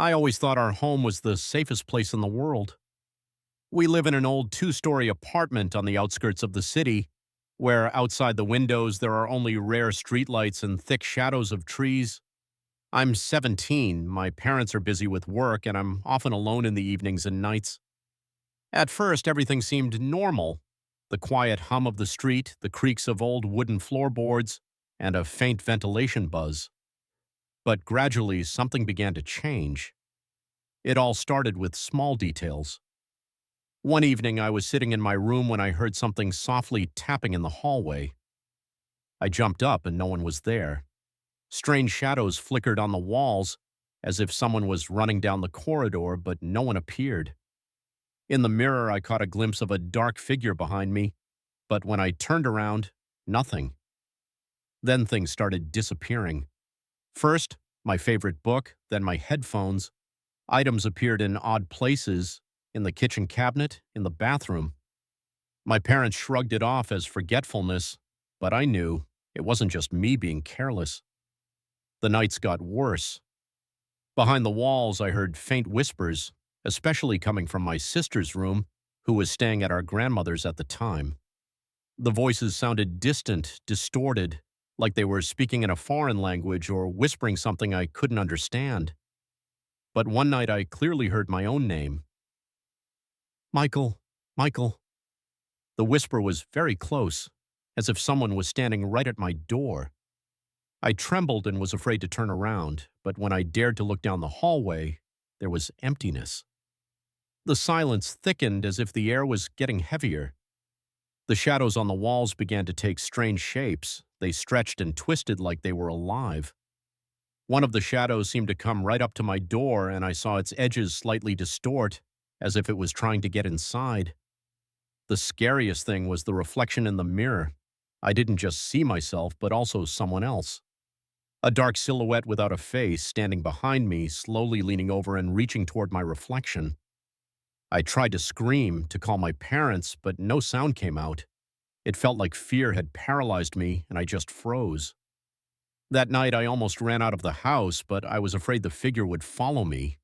I always thought our home was the safest place in the world. We live in an old two-story apartment on the outskirts of the city, where outside the windows there are only rare streetlights and thick shadows of trees. I'm 17, my parents are busy with work, and I'm often alone in the evenings and nights. At first, everything seemed normal. The quiet hum of the street, the creaks of old wooden floorboards, and a faint ventilation buzz. But gradually, something began to change. It all started with small details. One evening, I was sitting in my room when I heard something softly tapping in the hallway. I jumped up and no one was there. Strange shadows flickered on the walls, as if someone was running down the corridor, but no one appeared. In the mirror, I caught a glimpse of a dark figure behind me, but when I turned around, nothing. Then things started disappearing. First, my favorite book, then my headphones. Items appeared in odd places, in the kitchen cabinet, in the bathroom. My parents shrugged it off as forgetfulness, but I knew it wasn't just me being careless. The nights got worse. Behind the walls, I heard faint whispers, especially coming from my sister's room, who was staying at our grandmother's at the time. The voices sounded distant, distorted, like they were speaking in a foreign language or whispering something I couldn't understand. But one night I clearly heard my own name. Michael, Michael. The whisper was very close, as if someone was standing right at my door. I trembled and was afraid to turn around, but when I dared to look down the hallway, there was emptiness. The silence thickened as if the air was getting heavier. The shadows on the walls began to take strange shapes. They stretched and twisted like they were alive. One of the shadows seemed to come right up to my door, and I saw its edges slightly distort, as if it was trying to get inside. The scariest thing was the reflection in the mirror. I didn't just see myself, but also someone else. A dark silhouette without a face standing behind me, slowly leaning over and reaching toward my reflection. I tried to scream, to call my parents, but no sound came out. It felt like fear had paralyzed me, and I just froze. That night, I almost ran out of the house, but I was afraid the figure would follow me.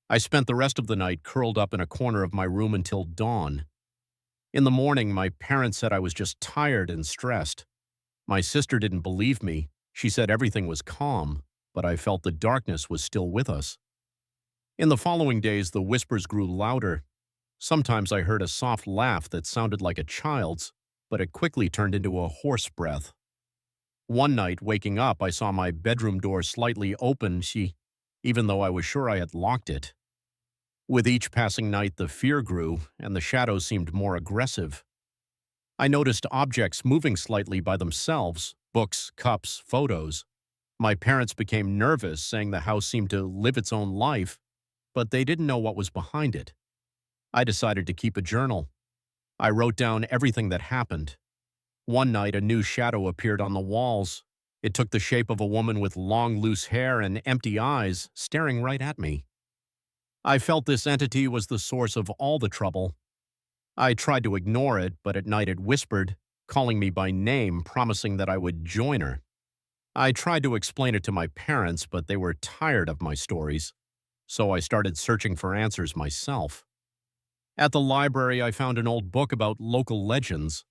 I spent the rest of the night curled up in a corner of my room until dawn. In the morning, my parents said I was just tired and stressed. My sister didn't believe me. She said everything was calm, but I felt the darkness was still with us. In the following days, the whispers grew louder. Sometimes I heard a soft laugh that sounded like a child's, but it quickly turned into a hoarse breath. One night, waking up, I saw my bedroom door slightly open, even though I was sure I had locked it. With each passing night, the fear grew, and the shadows seemed more aggressive. I noticed objects moving slightly by themselves, books, cups, photos. My parents became nervous, saying the house seemed to live its own life, but they didn't know what was behind it. I decided to keep a journal. I wrote down everything that happened. One night, a new shadow appeared on the walls. It took the shape of a woman with long, loose hair and empty eyes, staring right at me. I felt this entity was the source of all the trouble. I tried to ignore it, but at night it whispered, calling me by name, promising that I would join her. I tried to explain it to my parents, but they were tired of my stories, so I started searching for answers myself. At the library, I found an old book about local legends.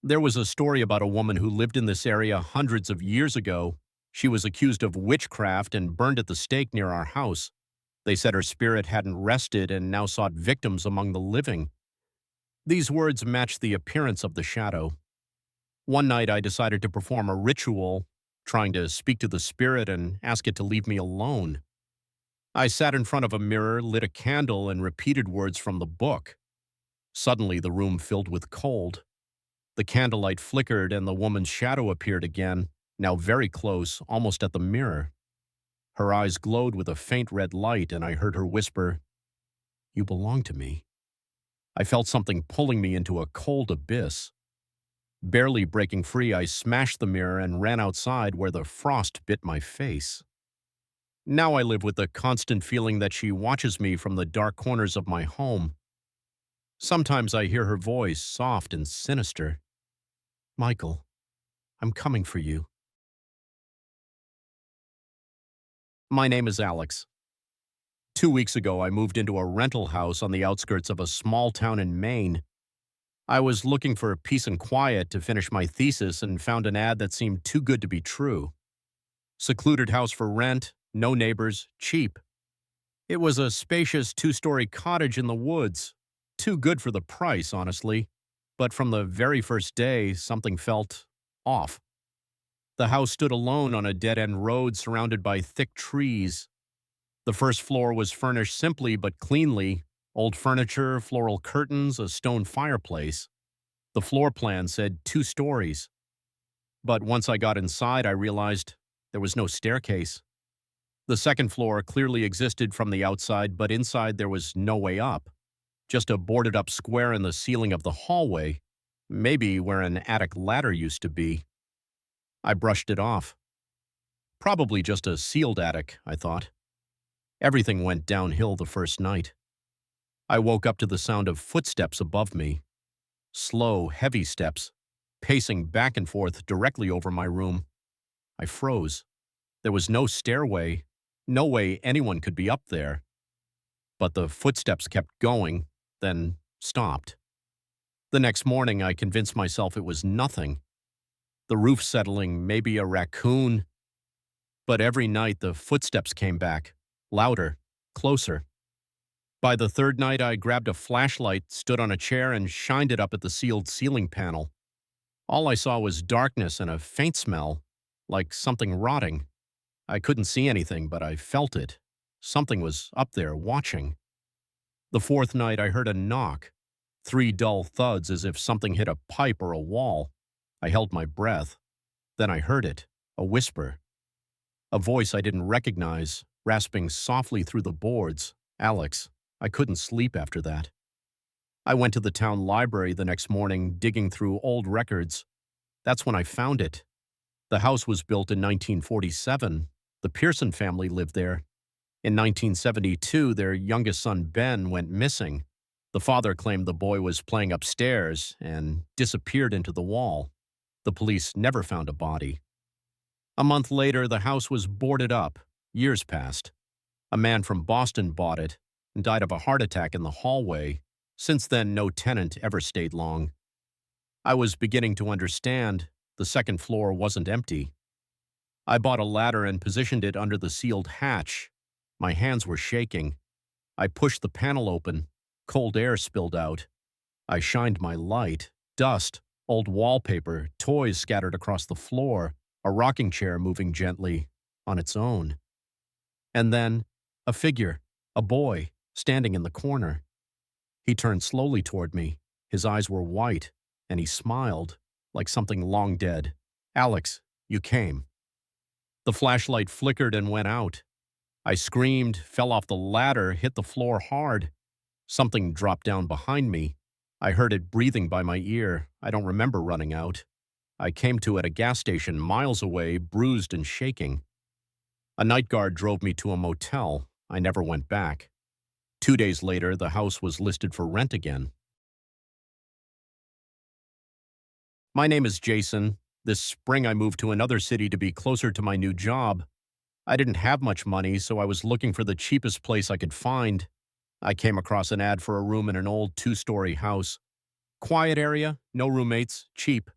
There was a story about a woman who lived in this area hundreds of years ago. She was accused of witchcraft and burned at the stake near our house. They said her spirit hadn't rested and now sought victims among the living. These words matched the appearance of the shadow. One night I decided to perform a ritual, trying to speak to the spirit and ask it to leave me alone. I sat in front of a mirror, lit a candle, and repeated words from the book. Suddenly the room filled with cold. The candlelight flickered and the woman's shadow appeared again, now very close, almost at the mirror. Her eyes glowed with a faint red light, and I heard her whisper, "You belong to me." I felt something pulling me into a cold abyss. Barely breaking free, I smashed the mirror and ran outside where the frost bit my face. Now I live with the constant feeling that she watches me from the dark corners of my home. Sometimes I hear her voice, soft and sinister. "Michael, I'm coming for you." My name is Alex. 2 weeks ago, I moved into a rental house on the outskirts of a small town in Maine. I was looking for peace and quiet to finish my thesis and found an ad that seemed too good to be true. Secluded house for rent, no neighbors, cheap. It was a spacious two-story cottage in the woods. Too good for the price, honestly. But from the very first day, something felt off. The house stood alone on a dead-end road surrounded by thick trees. The first floor was furnished simply but cleanly: old furniture, floral curtains, a stone fireplace. The floor plan said 2 stories. But once I got inside, I realized there was no staircase. The second floor clearly existed from the outside, but inside there was no way up. Just a boarded-up square in the ceiling of the hallway, maybe where an attic ladder used to be. I brushed it off. Probably just a sealed attic, I thought. Everything went downhill the first night. I woke up to the sound of footsteps above me. Slow, heavy steps, pacing back and forth directly over my room. I froze. There was no stairway, no way anyone could be up there. But the footsteps kept going, then stopped. The next morning, I convinced myself it was nothing. The roof settling, maybe a raccoon. But every night the footsteps came back, louder, closer. By the third night, I grabbed a flashlight, stood on a chair, and shined it up at the sealed ceiling panel. All I saw was darkness and a faint smell, like something rotting. I couldn't see anything, but I felt it. Something was up there, watching. The fourth night, I heard a knock. 3 dull thuds as if something hit a pipe or a wall. I held my breath. Then I heard it, a whisper. A voice I didn't recognize, rasping softly through the boards. Alex. I couldn't sleep after that. I went to the town library the next morning, digging through old records. That's when I found it. The house was built in 1947. The Pearson family lived there. In 1972, their youngest son, Ben, went missing. The father claimed the boy was playing upstairs and disappeared into the wall. The police never found a body. A month later, the house was boarded up. Years passed. A man from Boston bought it and died of a heart attack in the hallway. Since then, no tenant ever stayed long. I was beginning to understand. The second floor wasn't empty. I bought a ladder and positioned it under the sealed hatch. My hands were shaking. I pushed the panel open. Cold air spilled out. I shined my light. Dust, old wallpaper, toys scattered across the floor, a rocking chair moving gently on its own. And then, a figure, a boy, standing in the corner. He turned slowly toward me. His eyes were white, and he smiled, like something long dead. Alex, you came. The flashlight flickered and went out. I screamed, fell off the ladder, hit the floor hard. Something dropped down behind me. I heard it breathing by my ear. I don't remember running out. I came to at a gas station miles away, bruised and shaking. A night guard drove me to a motel. I never went back. 2 days later, the house was listed for rent again. My name is Jason. This spring I moved to another city to be closer to my new job. I didn't have much money, so I was looking for the cheapest place I could find. I came across an ad for a room in an old 2-story house. Quiet area, no roommates, cheap.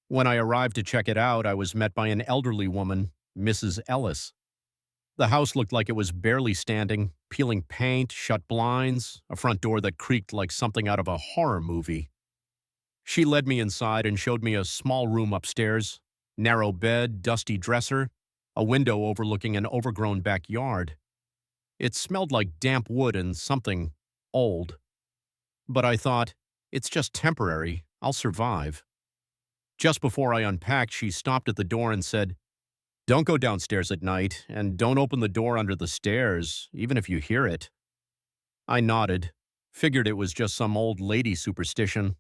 When I arrived to check it out, I was met by an elderly woman, Mrs. Ellis. The house looked like it was barely standing, peeling paint, shut blinds, a front door that creaked like something out of a horror movie. She led me inside and showed me a small room upstairs, narrow bed, dusty dresser, a window overlooking an overgrown backyard. It smelled like damp wood and something old. But I thought, it's just temporary, I'll survive. Just before I unpacked, she stopped at the door and said, "Don't go downstairs at night, and don't open the door under the stairs, even if you hear it." I nodded, figured it was just some old lady superstition.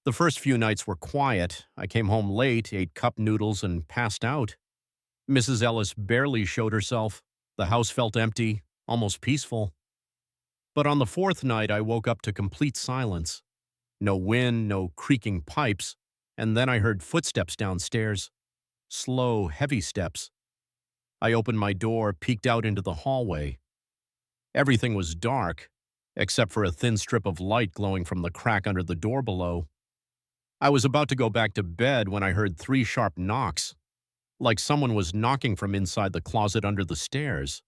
The first few nights were quiet. I came home late, ate cup noodles, and passed out. Mrs. Ellis barely showed herself. The house felt empty, almost peaceful. But on the fourth night, I woke up to complete silence. No wind, no creaking pipes, and then I heard footsteps downstairs. Slow, heavy steps. I opened my door, peeked out into the hallway. Everything was dark, except for a thin strip of light glowing from the crack under the door below. I was about to go back to bed when I heard three sharp knocks, like someone was knocking from inside the closet under the stairs.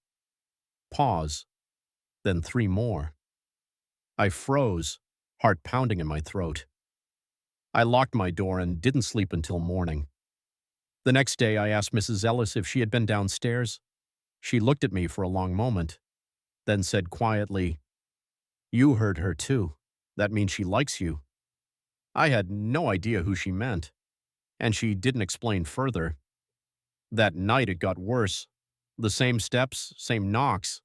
Pause, then three more. I froze, heart pounding in my throat. I locked my door and didn't sleep until morning. The next day, I asked Mrs. Ellis if she had been downstairs. She looked at me for a long moment, then said quietly, "You heard her too. That means she likes you." I had no idea who she meant, and she didn't explain further. That night it got worse. The same steps, same knocks.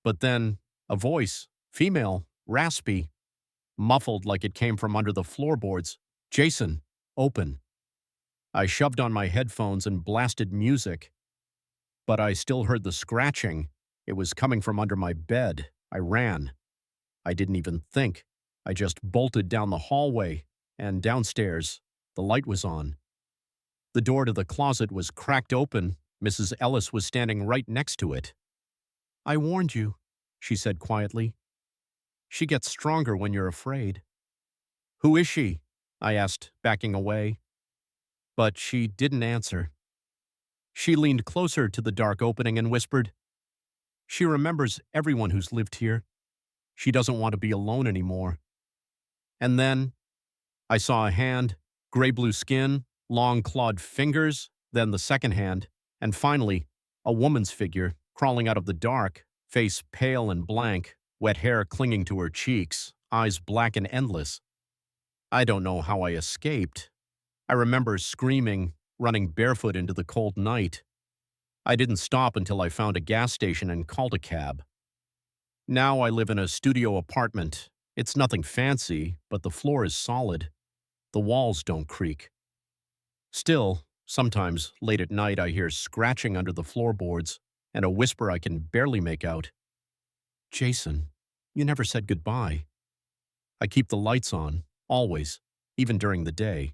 But then, a voice, female, raspy, muffled like it came from under the floorboards. "Jason, open." I shoved on my headphones and blasted music, but I still heard the scratching. It was coming from under my bed. I ran. I didn't even think. I just bolted down the hallway, and downstairs, the light was on. The door to the closet was cracked open. Mrs. Ellis was standing right next to it. "I warned you," she said quietly. "She gets stronger when you're afraid." "Who is she?" I asked, backing away. But she didn't answer. She leaned closer to the dark opening and whispered, "She remembers everyone who's lived here. She doesn't want to be alone anymore." And then I saw a hand, gray-blue skin, long clawed fingers, then the second hand, and finally, a woman's figure crawling out of the dark, face pale and blank, wet hair clinging to her cheeks, eyes black and endless. I don't know how I escaped. I remember screaming, running barefoot into the cold night. I didn't stop until I found a gas station and called a cab. Now I live in a studio apartment. It's nothing fancy, but the floor is solid. The walls don't creak. Still, sometimes late at night I hear scratching under the floorboards and a whisper I can barely make out. "Jason, you never said goodbye." I keep the lights on, always, even during the day.